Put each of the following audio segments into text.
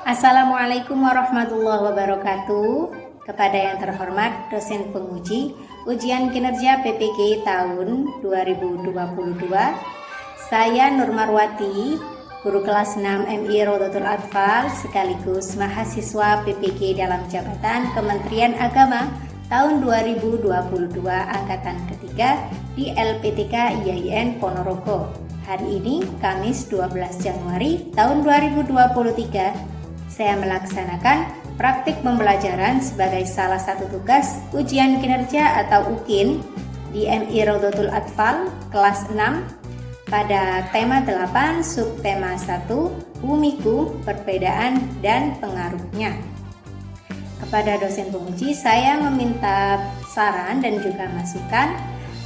Assalamualaikum warahmatullahi wabarakatuh. Kepada yang terhormat dosen penguji ujian kinerja PPG tahun 2022, saya Nur Marwati, guru kelas 6 MI Rodotul Atfal sekaligus mahasiswa PPG dalam jabatan Kementerian Agama tahun 2022 angkatan ketiga di LPTK IAIN Ponorogo. Hari ini Kamis 12 Januari tahun 2023, saya melaksanakan praktik pembelajaran sebagai salah satu tugas ujian kinerja atau UKIN di MI Rodotul Atfal kelas 6 pada tema 8 subtema 1 Bumiku, Perbedaan dan Pengaruhnya. Kepada dosen penguji saya meminta saran dan juga masukan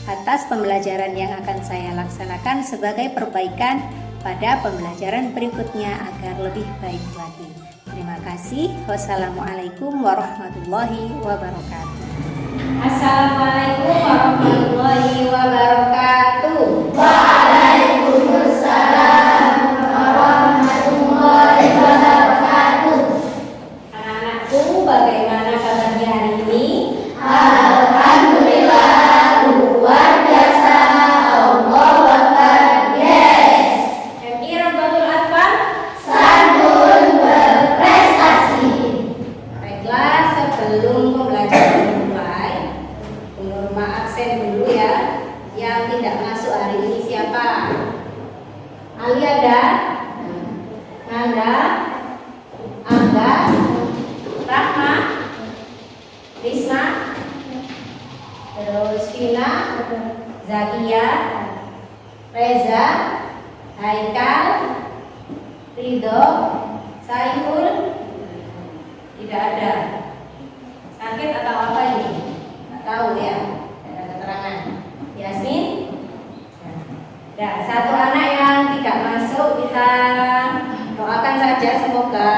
atas pembelajaran yang akan saya laksanakan sebagai perbaikan pada pembelajaran berikutnya agar lebih baik lagi. Terima kasih. Wassalamualaikum warahmatullahi wabarakatuh. Assalamualaikum warahmatullahi wabarakatuh. Waalaikumsalam warahmatullahi wabarakatuh. Anak-anakku, bagaimana kabarnya hari ini? Alhamdulillah, luar biasa. Allahu Akbar. Yes. MI Rodotul Atfal Santun berprestasi. Baiklah, sebelum pembelajaran dimulai, norma aksen dulu ya. Yang tidak masuk hari ini siapa? Ali ada? Nanda? Angga? Rahma? Risma? Terus Vina? Zakia? Reza? Haikal? Ridho? Saiful? Tidak ada. Sakit atau apa ini? Nggak tahu ya. Tidak ada keterangan. Yasmin? Nah, satu anak yang tidak masuk kita doakan saja semoga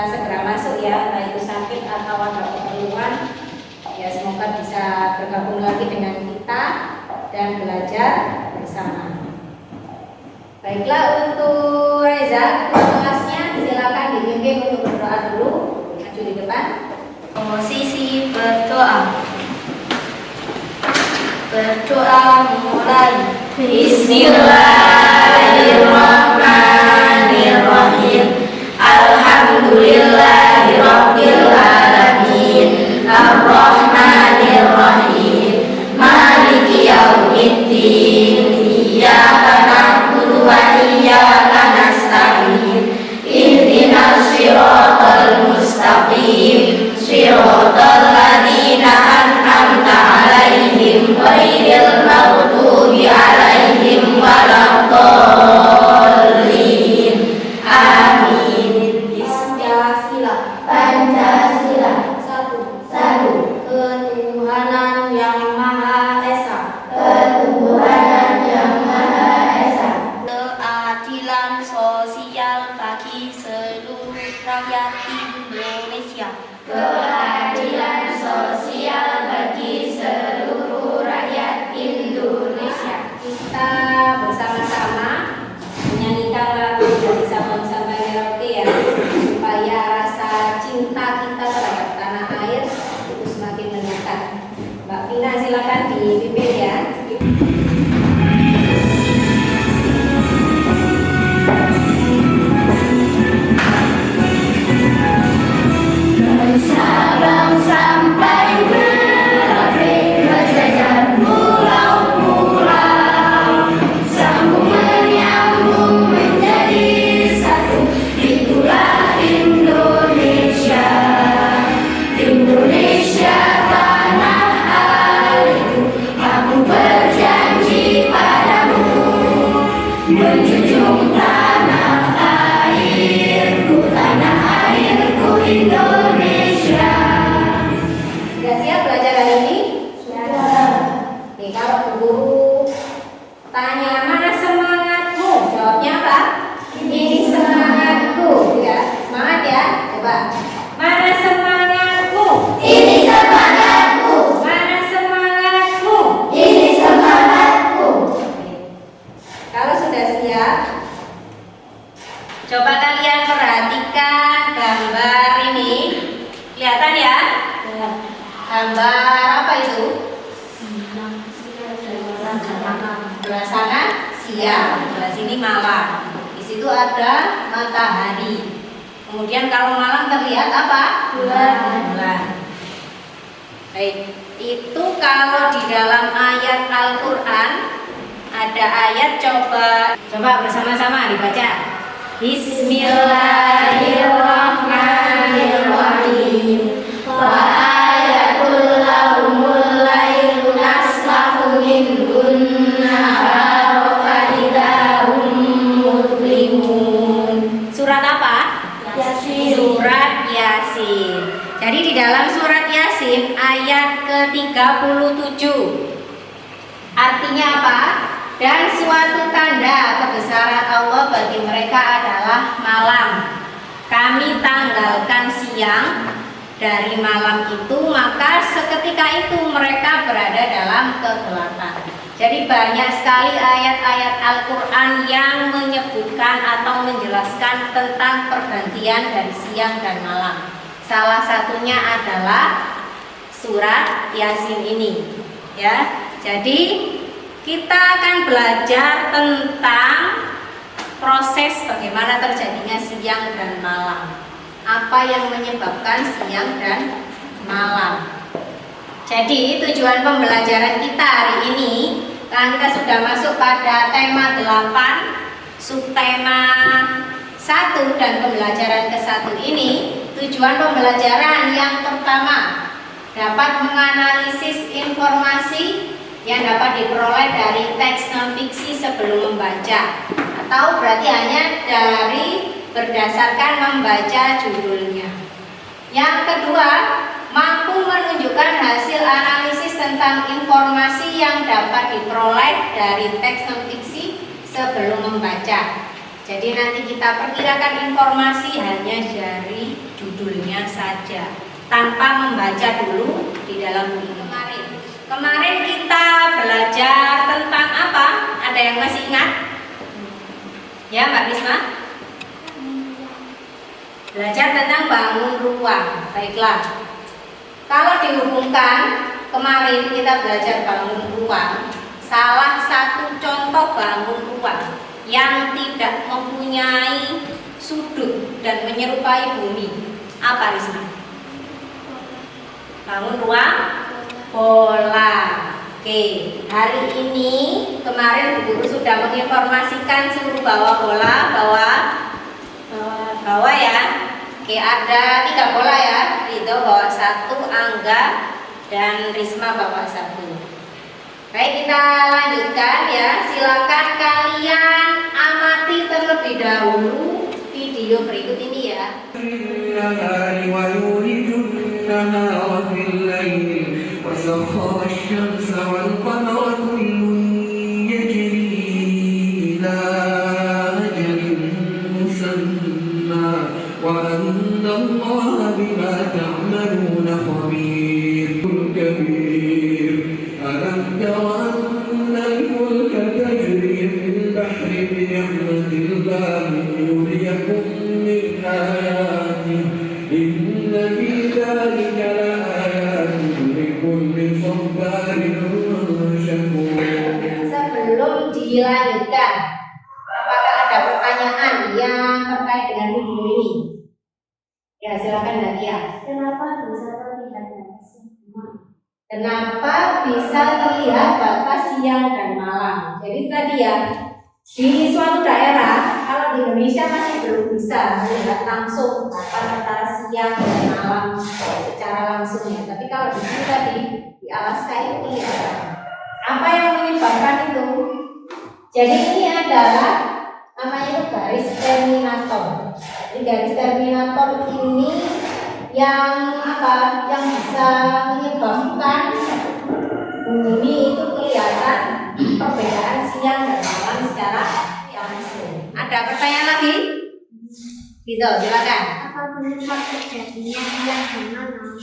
segera masuk ya, entah itu sakit atau ada keperluan. Ya, semoga bisa bergabung lagi dengan kita dan belajar bersama. Baiklah, untuk Reza, kelasnya silakan dibimbing untuk berdoa dulu. Maju di depan. Posisi berdoa. Berdoa mulai. Bismillahirrahmanirrahim. Alhamdulillahirabbil alamin. Arrahmanirrahim. Maliki yaumiddin. Iyyaka na'budu wa iyyaka nasta'in. Ihdinas siratal mustaqim. Siratal ladzina an'amta 'alaihim ghairil maghdubi 'alaihim waladdallin. Amin. Pancasila. Satu. Ketuhanan yang Maha Esa. Keadilan sosial bagi seluruh rakyat Indonesia. Keadilan sosial bagi seluruh rakyat Indonesia. Kita bersama-sama menyanyikan lagu dari Sabang sampai Merauke ya, supaya rasa cinta kita terhadap tanah air itu semakin meningkat. Mbak Vina silakan dipimpin ya. Sabang sampai Merauke berjajar pulau-pulau, sambung menyambung menjadi satu. Itulah Indonesia, Indonesia tanah airku. Aku berjanji padamu, menjunjung tanah airku, tanah airku Indonesia. Sudah siap belajar hari ini? Nih, kalau guru tanya mana semangatmu, jawabnya apa? Ini semangatku ya. Semangat ya, coba. Mana semangatmu? Ini semangatku. Mana semangatmu? Ini semangatku. Kalau sudah siap, coba kalian perhatikan gambar ini. Kelihatan ya? Gambar apa itu? Sebelah sana siang, sebelah sini malam. Di situ ada matahari. Kemudian kalau malam terlihat apa? Bulan. Baik, itu kalau di dalam ayat Al-Quran ada ayat coba bersama-sama dibaca. Bismillahirrahmanirrahim. Wa ayatul lahumul lailu naslahu minhun nahara fa idahum mudlimun. Surat apa? Yasin. Surat Yasin. Jadi di dalam surat Yasin ayat ke-37 artinya apa? Dan suatu tanda kebesaran Allah bagi mereka adalah malam. Kami tanggalkan siang dari malam itu, maka seketika itu mereka berada dalam kegelapan. Jadi banyak sekali ayat-ayat Al-Quran yang menyebutkan atau menjelaskan tentang pergantian dari siang dan malam. Salah satunya adalah surat Yasin ini, ya. Jadi kita akan belajar tentang proses bagaimana terjadinya siang dan malam. Apa yang menyebabkan siang dan malam. Jadi tujuan pembelajaran kita hari ini, karena kita sudah masuk pada tema 8, subtema 1 dan pembelajaran ke-1 ini, tujuan pembelajaran yang pertama dapat menganalisis informasi yang dapat diperoleh dari teks non-fiksi sebelum membaca, atau berarti hanya dari berdasarkan membaca judulnya. Yang kedua, mampu menunjukkan hasil analisis tentang informasi yang dapat diperoleh dari teks non-fiksi sebelum membaca. Jadi nanti kita perkirakan informasi hanya dari judulnya saja, tanpa membaca dulu di dalam buku. Kemarin kita belajar tentang apa? Ada yang masih ingat? Ya, Mbak Risma? Belajar tentang bangun ruang. Baiklah. Kalau dihubungkan, kemarin kita belajar bangun ruang. Salah satu contoh bangun ruang yang tidak mempunyai sudut dan menyerupai bumi. Apa, Risma? Bangun ruang bola. Oke, hari ini kemarin Bu Guru sudah menginformasikan suruh bawa bola, bawa ya. Oke, ada 3 bola ya. Ridho bawa 1, Angga dan Risma bawa 1. Baik, kita lanjutkan ya. Silakan kalian amati terlebih dahulu video berikut ini ya. وسخر الشمس والقمر كل يجري إلى أجل مسمى وأن الله بما تعملون خبير كبير ألم تر أن الفلك تجري في البحر بنعمة الله ليريكم من آياته إن في ذلك لآيات لكل صبار شكور. Sebelum dilanjutkan, apakah ada pertanyaan yang terkait dengan video ini? Ya, silakan Nadia. Kenapa bisa terlihat batas? Kenapa bisa terlihat batas siang dan malam? Jadi tadi ya, di suatu daerah, kalau di Indonesia masih belum bisa melihat langsung batas antara siang dan malam secara langsung ya. Tapi kalau di sini tadi di Alaska itu kelihatan. Apa yang menyebabkan itu? Jadi ini adalah namanya itu garis terminator. Jadi garis terminator ini yang apa? Yang bisa menyebabkan bumi itu kelihatan perbedaan siang dan malam secara langsung. Ada pertanyaan lagi? Gitu, silakan. Apa penyebab terjadinya siang dan malam?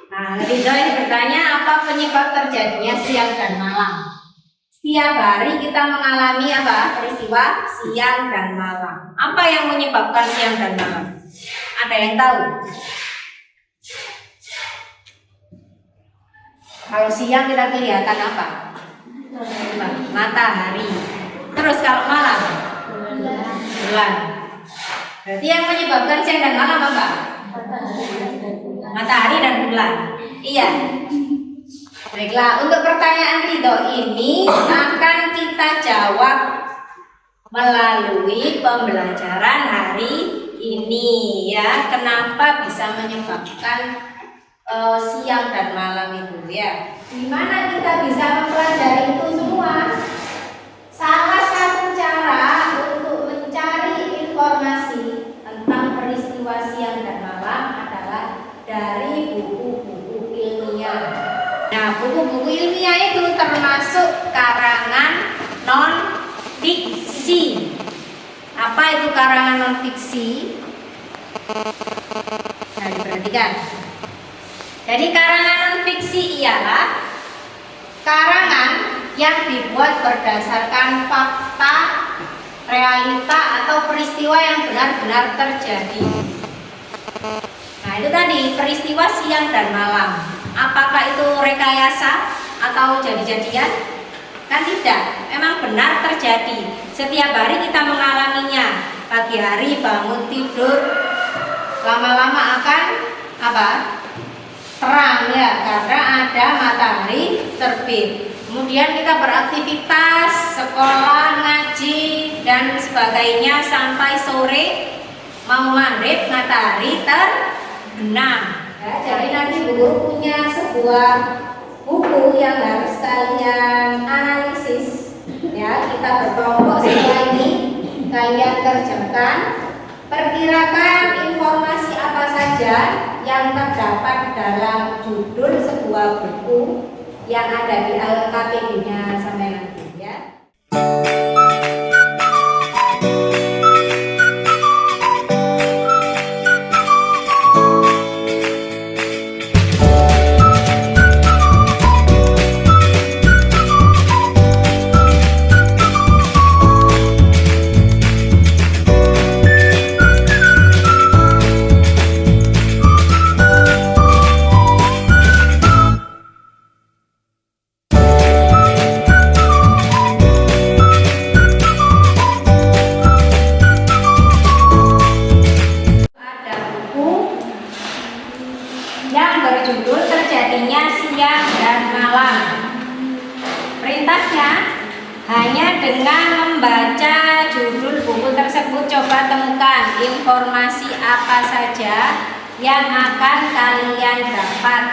Nah, Ridho ini bertanya apa penyebab terjadinya siang dan malam. Setiap hari kita mengalami apa? Peristiwa siang dan malam. Apa yang menyebabkan siang dan malam? Ada yang tahu? Kalau siang kita kelihatan apa? Matahari. Terus kalau malam? Bulan. Berarti yang menyebabkan siang dan malam apa? Matahari dan bulan. Iya. Baiklah, untuk pertanyaan Ridho ini akan kita jawab melalui pembelajaran hari ini ya. Kenapa bisa menyebabkan siang dan malam itu ya? Gimana kita bisa mempelajari itu semua? Salah satu cara untuk mencari informasi tentang peristiwa siang dan malam adalah dari buku-buku ilmiah. Nah, buku-buku ilmiah itu termasuk karangan non-fiksi. Apa itu karangan non-fiksi? Nah, diperhatikan. Jadi karangan non-fiksi ialah karangan yang dibuat berdasarkan fakta, realita atau peristiwa yang benar-benar terjadi. Nah, itu tadi peristiwa siang dan malam. Apakah itu rekayasa atau jadi-jadian? Kan tidak, memang benar terjadi. Setiap hari kita mengalaminya. Pagi hari bangun tidur, lama-lama akan apa? Terang ya, karena ada matahari terbit. Kemudian kita beraktivitas, sekolah, ngaji dan sebagainya sampai sore, mau maghrib matahari terbenam. Ya, jadi nanti Bu Guru punya sebuah buku yang harus kalian analisis. Ya, kita berkelompok setelah ini kalian kerjakan. Perkirakan informasi apa saja yang terdapat dalam judul sebuah buku yang ada di LKPD-nya sampai nanti ya. Hanya dengan membaca judul buku tersebut, coba temukan informasi apa saja yang akan kalian dapat.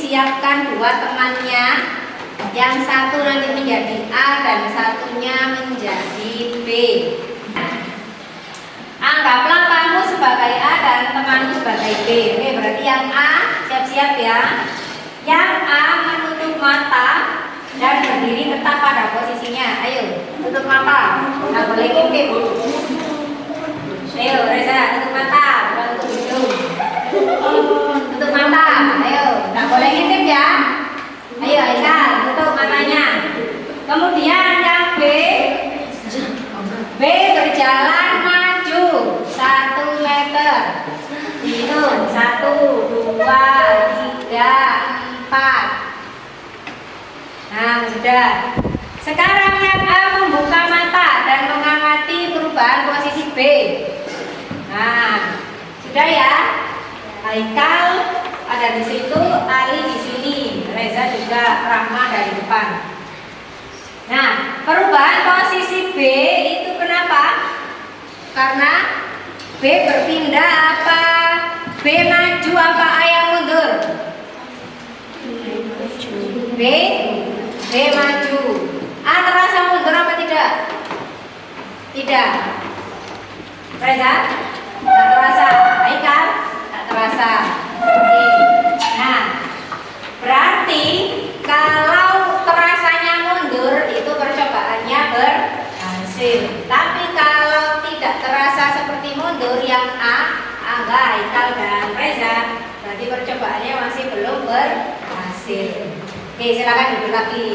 Siapkan dua temannya, yang satu nanti menjadi A dan satunya menjadi B. Anggaplah kamu sebagai A dan temanmu sebagai B. Oke, berarti yang A siap-siap ya. Yang A menutup mata dan berdiri tetap pada posisinya. Ayo, tutup mata. Nggak boleh ngintip. Ayo, Reza, tutup mata, bukan tutup hidung. Tutup mata, ayo, nggak boleh ngintip ya. Ayo Aisyah, tutup matanya. Kemudian yang B berjalan maju 1 meter. Hitung 1, 2, 3, 4. Nah, sudah. Sekarang yang A membuka mata dan mengamati perubahan posisi B. Nah, sudah ya. Haikal ada di situ, Ali di sini, Reza juga, Rahma dari depan. Karena B berpindah apa? B maju apa A yang mundur? B maju. A terasa mundur apa tidak? Tidak. Reza? Tak terasa. Haikal? Tak terasa. Oke. Nah, berarti kalau terasanya mundur itu percobaannya berhasil. Tapi kalau tidak terasa seperti mundur yang A, Angga, Haikal dan Reza, berarti percobaannya masih belum berhasil. Oke, silakan duduk lagi.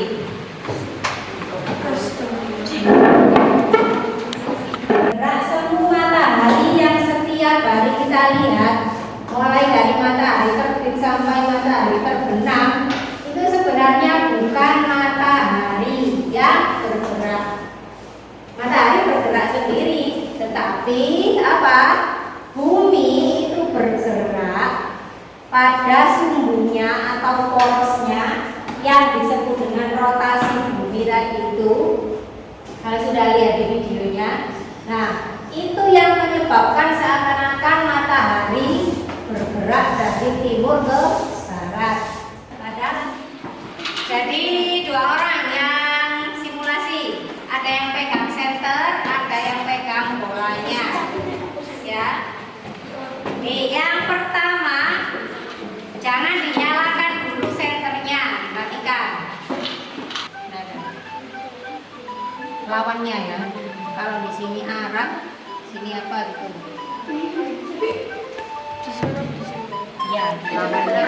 Gerak semu matahari yang setiap hari kita lihat, mulai dari matahari terbit sampai matahari terbenam, itu sebenarnya bukan matahari yang bergerak. Matahari bergerak sendiri, tetapi apa? Bumi itu bergerak pada sumbunya atau porosnya yang disebut dengan rotasi bumi tadi itu. Kalau sudah lihat di videonya, nah itu yang menyebabkan seakan-akan matahari bergerak dari timur ke barat. Jadi dua orang yang simulasi, ada yang pegang senter, ada yang pegang bolanya, ya. Nih yang pertama, jangan dinyalakan dulu senternya, matikan. Lawannya ya. Kalau di sini Arab, sini apa gitu? Ya, lawannya.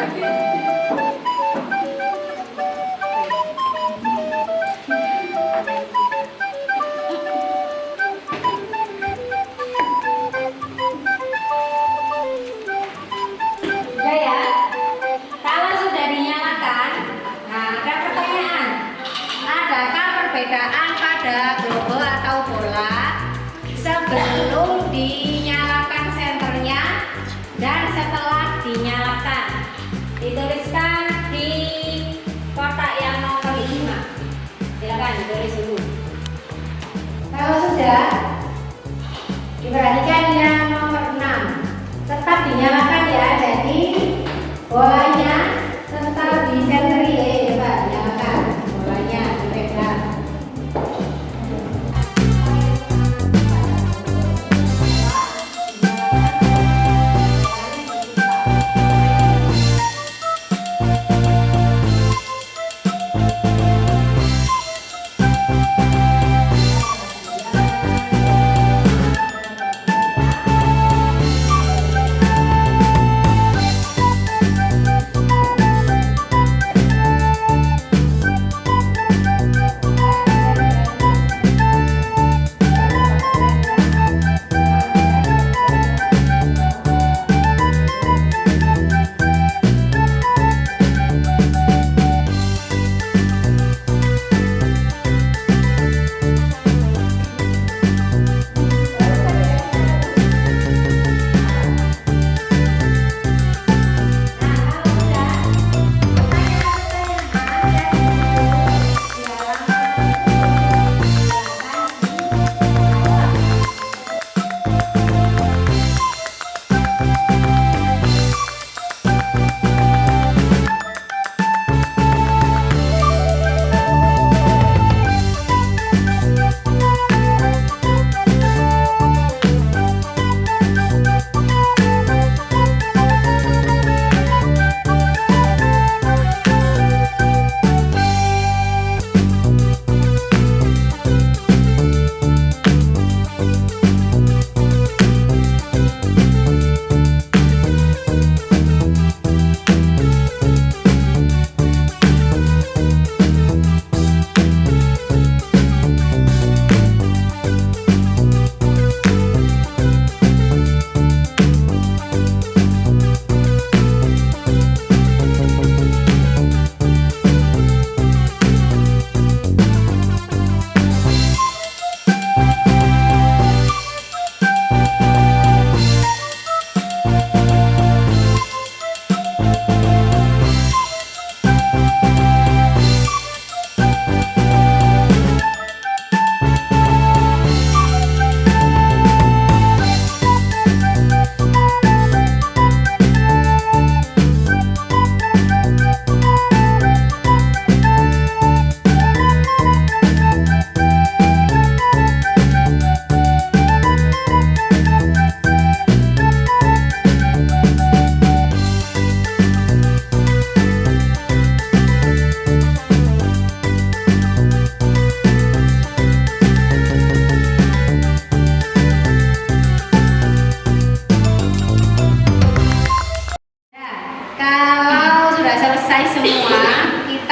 Udah ya. Kalau sudah dinyalakan, nah ada pertanyaan. Adakah perbedaan pada globe atau bola sebelum dinyalakan senternya dan setelah dinyalakan? Dituliskan di kotak yang nomor 5. Silakan ditulis dulu. Kalau sudah, diperhatikan yang nomor 6. Tetap dinyalakan ya, jadi bolanya tetap di senteri ya, Pak. Nyalakan bolanya dipegang.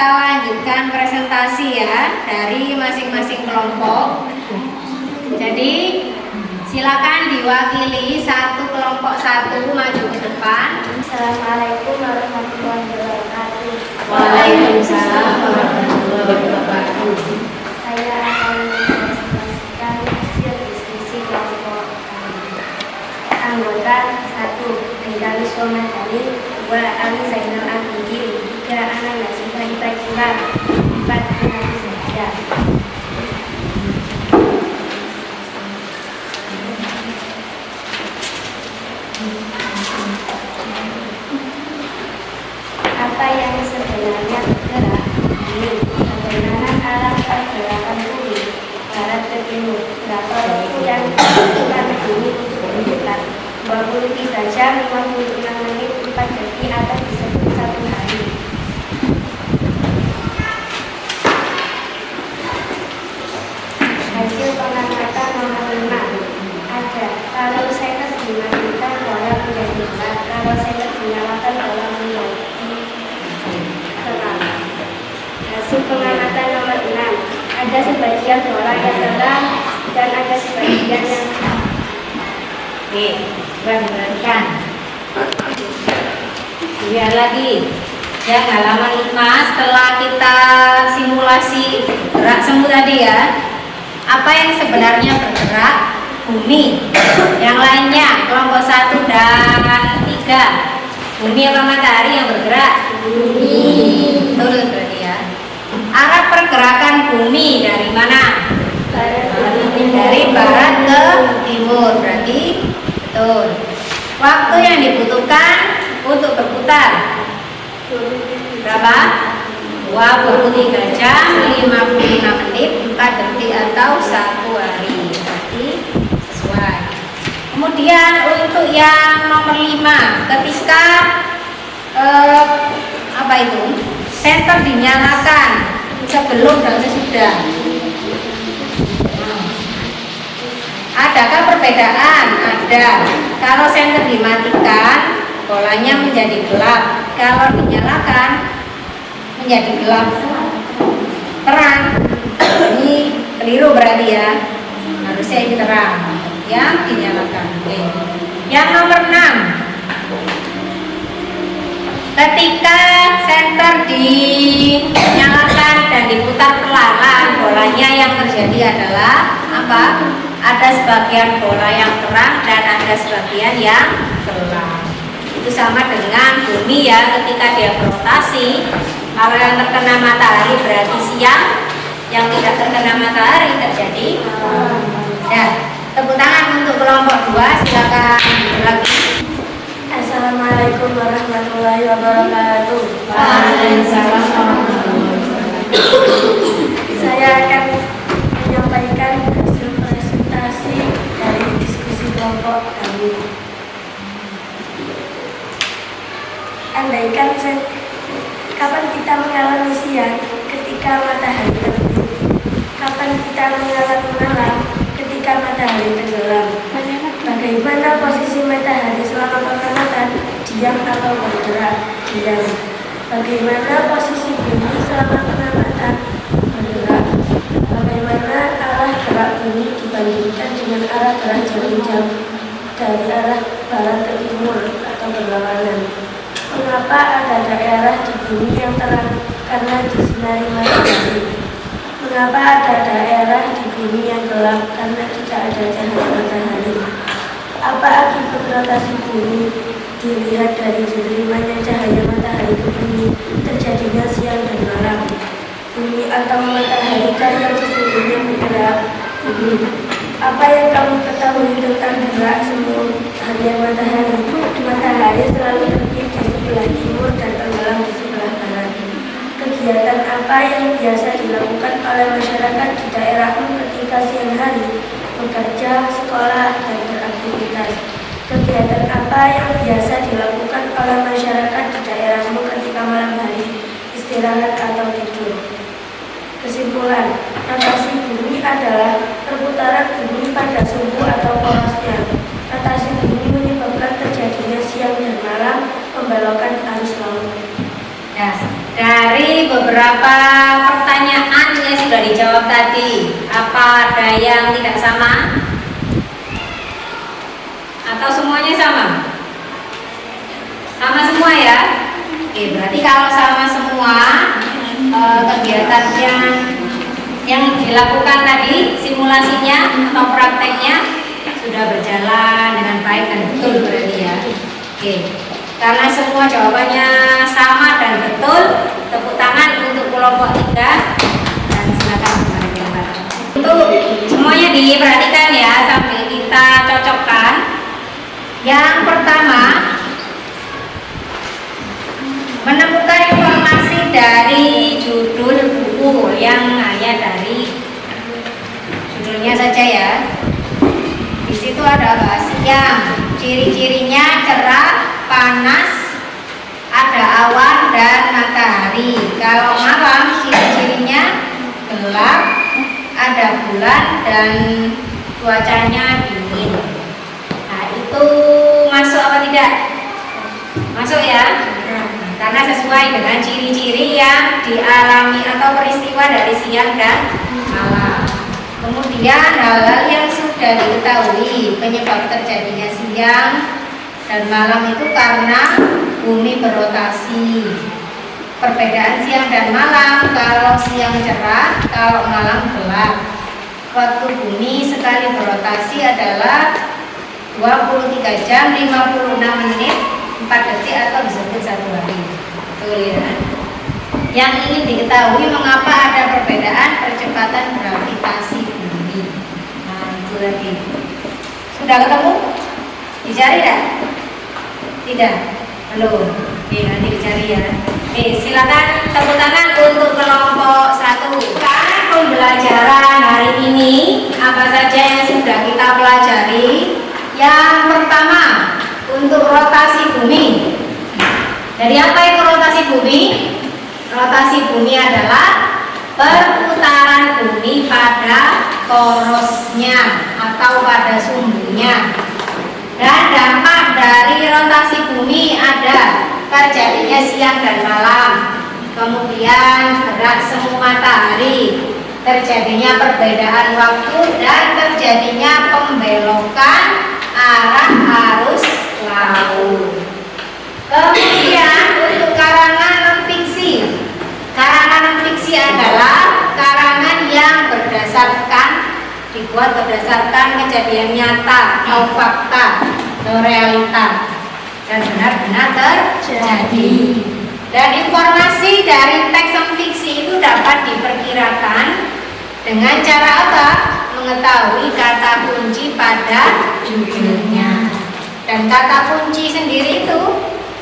kita lanjutkan presentasi ya dari masing-masing kelompok. Jadi silakan diwakili satu kelompok satu maju ke depan. Assalamualaikum warahmatullahi wabarakatuh. Waalaikumsalam warahmatullahi wabarakatuh. Saya akan mempresentasikan hasil diskusi kelompok kami. Anggota 1. Endali Somadani, 2. Ali Zainal Abidin, 3. Ana Nasibah Ibajilan, 4. Nabi Zaida. Apa yang sebenarnya bergerak? Ini bagaimana arah pergerakan bumi barat ke timur? Berapa waktu yang dibutuhkan bumi untuk berputar? 23 jam, 56 menit, 4 detik atau disebut 1 hari. Hasil pengamatan nomor 5 ada. Kalau senter dimatikan bola menjadi gelap, kalau senter dinyalakan bola menjadi terang. Hasil pengamatan nomor 6 ada sebagian bola yang terang dan ada sebagian yang Oke, kembalikan. Lihat lagi. Ya, halaman 5 setelah kita simulasi gerak semu tadi ya. Apa yang sebenarnya bergerak? Bumi. Yang lainnya kelompok 1 dan 3. Bumi apa matahari yang bergerak? Bumi. Betul berarti ya. Arah pergerakan bumi dari mana? Dari barat ke timur, berarti betul. Waktu yang dibutuhkan untuk berputar berapa? 23 jam, 56 menit, 4 detik atau 1 hari. Berarti sesuai. Kemudian untuk yang nomor 5, ketika apa itu? Senter dinyalakan sebelum dan sesudah. Adakah perbedaan? Ada. Kalau senter dimatikan, bolanya menjadi gelap. Kalau dinyalakan, menjadi gelap terang. Ini keliru berarti ya. Harusnya ini terang. Yang dinyalakan. Oke. Yang nomor 6. Ketika senter dinyalakan dan diputar perlahan, bolanya yang terjadi adalah apa? Ada sebagian bola yang terang dan ada sebagian yang gelap. Itu sama dengan bumi ya, ketika dia berotasi, kalau yang terkena matahari berarti siang, yang tidak terkena matahari terjadi ya. Tepuk tangan untuk kelompok 2, silakan lagi. Assalamualaikum warahmatullahi wabarakatuh. Waalaikumsalam warahmatullahi wabarakatuh. Saya akan menyampaikan hasil presentasi dari diskusi kelompok kami. Andaikan kapan kita mengalami siang ketika matahari terbit, kapan kita mengalami malam ketika matahari tenggelam. Bagaimana posisi matahari selama pengamatan, diam atau bergerak? Diam. Bagaimana posisi bumi selama pengamatan? Bergerak. Bagaimana arah gerak bumi dibandingkan dengan arah gerak jam-jam dari arah barat ke timur atau berlawanan? Mengapa ada daerah di bumi yang terang karena disinari matahari? Mengapa ada daerah di bumi yang gelap karena tidak ada cahaya matahari? Apa akibat rotasi bumi dilihat dari diterimanya cahaya matahari ke bumi, terjadinya siang dan malam? Bumi atau matahari yang sesungguhnya bergerak? Bumi. Apa yang kamu ketahui tentang gerak semu harian matahari? Matahari selalu terbit di sebelah timur dan tenggelam di sebelah barat. Kegiatan apa yang biasa dilakukan oleh masyarakat di daerahmu ketika siang hari? Bekerja, sekolah, dan beraktivitas. Kegiatan apa yang biasa dilakukan oleh masyarakat di daerahmu ketika malam hari? Istirahat atau tidur. Kesimpulan, rotasi bumi adalah perputaran bumi pada suhu atau porosnya. Rotasi bumi menyebabkan terjadinya siang dan malam, membelokan arus laut. Ya, Dari beberapa pertanyaan yang sudah dijawab tadi, apa ada yang tidak sama? Atau semuanya sama? Sama semua ya? Oke, berarti kalau sama semua, kegiatan yang dilakukan tadi, simulasinya atau prakteknya sudah berjalan dengan baik dan betul berarti ya. Oke, karena semua jawabannya sama dan betul, tepuk tangan untuk kelompok 3 dan silakan kembali ke tempat. Untuk semuanya diperhatikan ya sampai kita cocokkan. Yang pertama, menemukan informasi dari judul buku yang hanya dari judulnya saja ya. Di situ ada apa? Siang, ciri-cirinya cerah, panas, ada awan dan matahari. Kalau malam, ciri-cirinya gelap, ada bulan dan cuacanya dingin. Nah, itu masuk apa tidak? Masuk ya? Karena sesuai dengan ciri-ciri yang dialami atau peristiwa dari siang dan malam. Kemudian hal-hal yang sudah diketahui penyebab terjadinya siang dan malam itu karena bumi berotasi. Perbedaan siang dan malam, kalau siang cerah, kalau malam gelap. Waktu bumi sekali berotasi adalah 23 jam 56 menit 4 detik atau disebut 1 hari. Betul ya. Yang ingin diketahui mengapa ada perbedaan percepatan gravitasi bumi. Nah, itu lagi. Sudah ketemu? Dicari tidak? Tidak? Belum? Oke, nanti dicari ya. Oke, silakan tepuk tangan untuk kelompok 1. Karena pembelajaran hari ini, apa saja yang sudah kita pelajari? Yang pertama, untuk rotasi bumi. Dari apa itu rotasi bumi? Rotasi bumi adalah perputaran bumi pada torosnya atau pada sumbunya. Dan dampak dari rotasi bumi ada terjadinya siang dan malam, kemudian gerak semu matahari, terjadinya perbedaan waktu, dan terjadinya pembelokan arah arus laut. Kemudian untuk karangan non-fiksi. Karangan non-fiksi adalah karangan yang dibuat berdasarkan kejadian nyata atau fakta atau realita dan benar-benar terjadi. Dan informasi dari teks non-fiksi itu dapat diperkirakan dengan cara apa? Mengetahui kata kunci pada judulnya. Dan kata kunci sendiri itu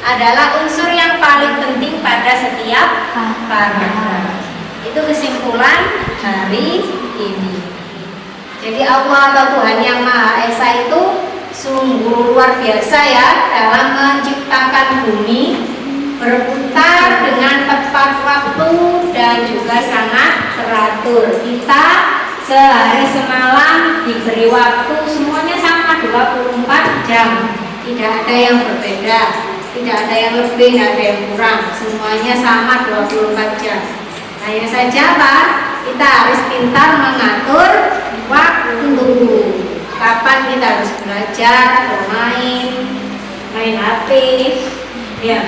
adalah unsur yang paling penting pada setiap paragraf. Itu kesimpulan hari ini. Jadi Allah atau Tuhan Yang Maha Esa itu sungguh luar biasa ya dalam menciptakan bumi berputar dengan tepat waktu dan juga sangat teratur. Kita sehari semalam diberi waktu semuanya sama 24 jam. Tidak ada yang berbeda, tidak ada yang lebih, tidak ada yang kurang. Semuanya sama 24 jam. Hanya saja Pak, kita harus pintar mengatur waktu. Kapan kita harus belajar, bermain, main HP, ya.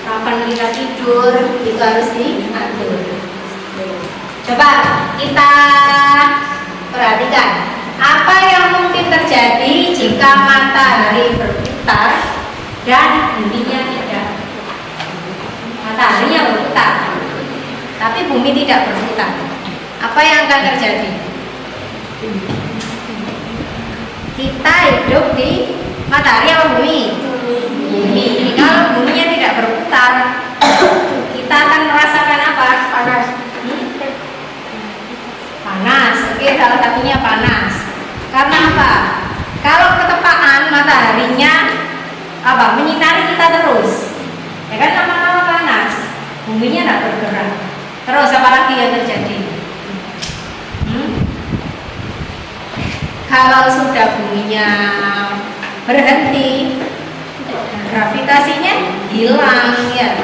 Kapan kita tidur, itu harus diatur. Coba kita perhatikan apa yang mungkin terjadi jika matahari berputar dan buminya tidak. Mataharinya berputar, tapi bumi tidak berputar. Apa yang akan terjadi? Kita hidup di matahari atau bumi? Bumi. Kalau buminya tidak berputar, kita akan merasakan apa? Panas. Panas. Oke, salah satunya panas. Karena apa? Kalau ketepaan mataharinya menyinari kita terus, ya kan lama-lama panas, buminya tidak bergerak. Terus apa lagi yang terjadi? Kalau sudah buminya berhenti, gravitasinya hilang ya.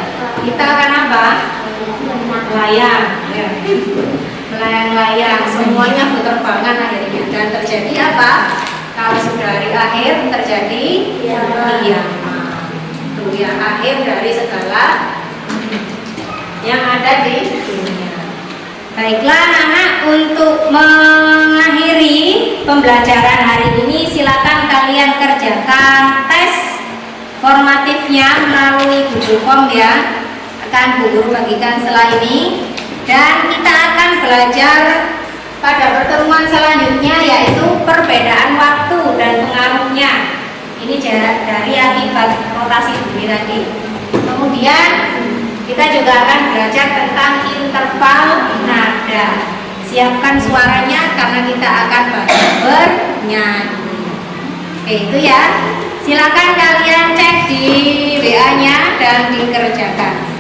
Kita akan apa? melayang, ya. Melayang-layang, semuanya berterbangan akhirnya. Dan terjadi apa? Kalau sudah hari akhir terjadi kiamat. Itu ya akhir dari segala yang ada di dunia. Baiklah anak-anak, untuk mengakhiri pembelajaran hari ini silakan kalian kerjakan tes formatifnya melalui Google Form ya. Akan Bu Guru bagikan setelah ini. Dan kita akan belajar pada pertemuan selanjutnya yaitu perbedaan waktu dan pengaruhnya. Ini jarak dari akibat rotasi bumi tadi. Kemudian kita juga akan belajar tentang interval nada. Siapkan suaranya karena kita akan bernyanyi. Oke, itu ya. Silakan kalian cek di WA-nya dan dikerjakan.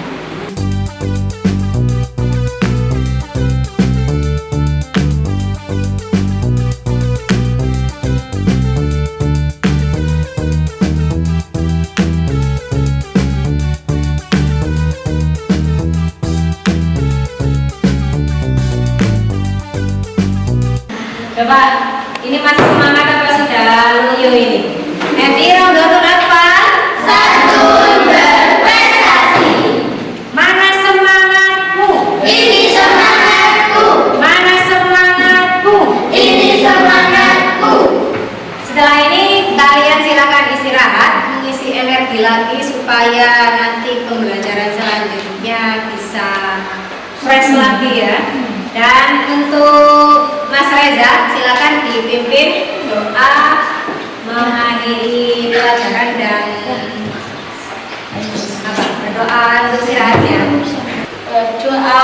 Coba, ini masih semangat apa sudah loyo ini? Nanti Ronggotul apa? Santun berprestasi. Mana semangatmu? Ini semangatku. Mana semangatmu? Ini semangatku. Setelah ini kalian silakan istirahat, mengisi energi lagi supaya nanti pembelajaran selanjutnya bisa fresh lagi ya. Dan untuk Mas Reza silakan dipimpin doa mengakhiri pelajaran dan berdoa untuk istirahatnya. Berdoa